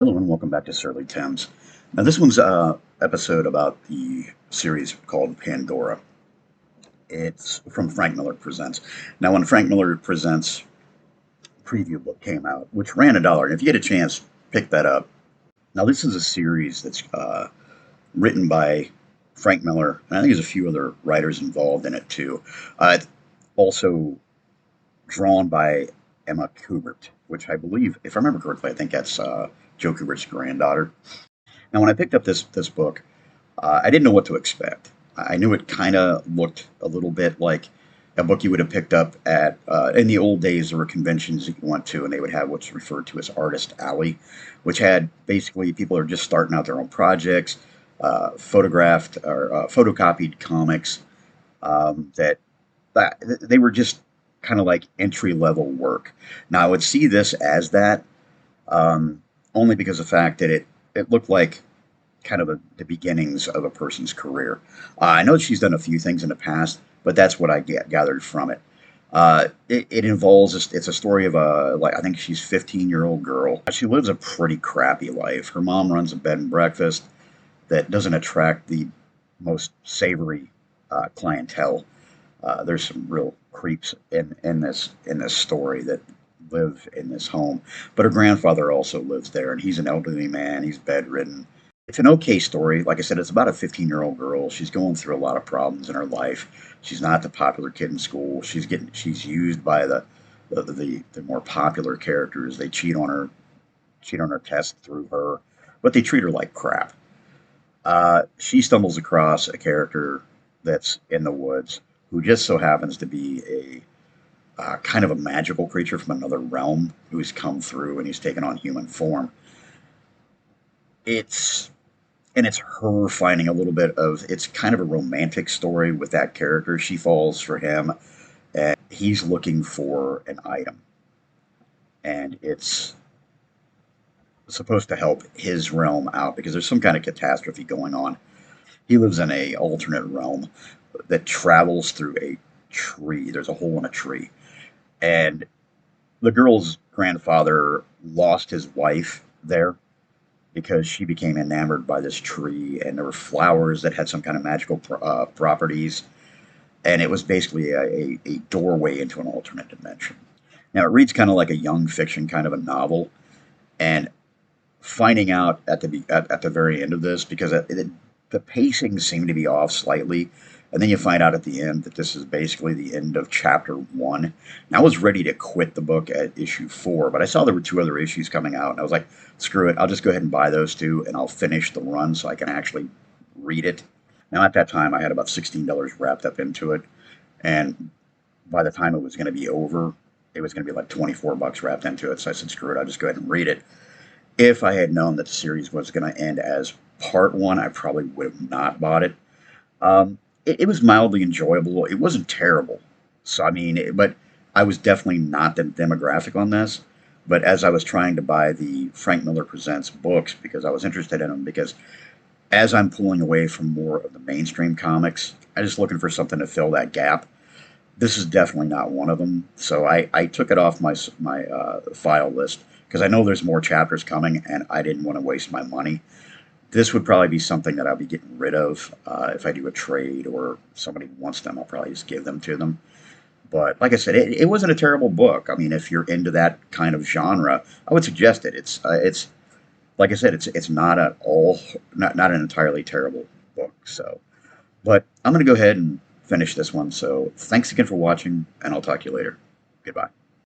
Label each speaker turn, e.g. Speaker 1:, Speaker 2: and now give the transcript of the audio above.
Speaker 1: Hello and welcome back to Surly Thames. Now, this one's episode about the series called Pandora. It's from Frank Miller Presents. Now, when Frank Miller Presents preview book came out, which ran $1, and if you get a chance, pick that up. Now, this is a series that's written by Frank Miller, and I think there's a few other writers involved in it too. It's also drawn by Emma Kubert, which I believe, if I remember correctly, I think that's Joe Kubert's granddaughter. Now, when I picked up this book, I didn't know what to expect. I knew it kind of looked a little bit like a book you would have picked up at in the old days. There were conventions that you went to, and they would have what's referred to as Artist Alley, which had basically people are just starting out their own projects, photographed or photocopied comics that they were just kind of like entry level work. Now, I would see this as that only because of the fact that it looked like kind of the beginnings of a person's career. I know she's done a few things in the past, but that's what I gathered from it. It involves it's a story of a like I think she's 15-year-old girl. She lives a pretty crappy life. Her mom runs a bed and breakfast that doesn't attract the most savory clientele. There's some real creeps in this story that live in this home, but her grandfather also lives there, and he's an elderly man. He's bedridden. It's an okay story. Like I said, it's about a 15-year-old girl. She's going through a lot of problems in her life. She's not the popular kid in school. She's used by the more popular characters. They cheat on her test through her, but they treat her like crap. She stumbles across a character that's in the woods who just so happens to be a kind of a magical creature from another realm who's come through and he's taken on human form. It's it's her finding a little bit of it's kind of a romantic story with that character. She falls for him and he's looking for an item, and it's supposed to help his realm out because there's some kind of catastrophe going on. He lives in a alternate realm that travels through a tree. There's a hole in a tree, and the girl's grandfather lost his wife there because she became enamored by this tree, and there were flowers that had some kind of magical properties, and it was basically a doorway into an alternate dimension. Now it reads kind of like a young fiction kind of a novel, and finding out at the very end of this because the pacing seemed to be off slightly, and then you find out at the end that this is basically the end of chapter one. And I was ready to quit the book at issue four, but I saw there were two other issues coming out, and I was like, screw it, I'll just go ahead and buy those two, and I'll finish the run so I can actually read it. Now at that time, I had about $16 wrapped up into it, and by the time it was going to be over, it was going to be like 24 bucks wrapped into it. So I said, screw it, I'll just go ahead and read it. If I had known that the series was going to end as part one, I probably would have not bought it. It was mildly enjoyable. It wasn't terrible. So, I mean, but I was definitely not the demographic on this. But as I was trying to buy the Frank Miller Presents books because I was interested in them, because as I'm pulling away from more of the mainstream comics, I'm just looking for something to fill that gap. This is definitely not one of them. So I took it off my file list because I know there's more chapters coming, and I didn't want to waste my money. This would probably be something that I'll be getting rid of if I do a trade or somebody wants them. I'll probably just give them to them. But like I said, it wasn't a terrible book. I mean, if you're into that kind of genre, I would suggest it. It's like I said, it's not at all not an entirely terrible book. So, but I'm going to go ahead and finish this one. So thanks again for watching, and I'll talk to you later. Goodbye.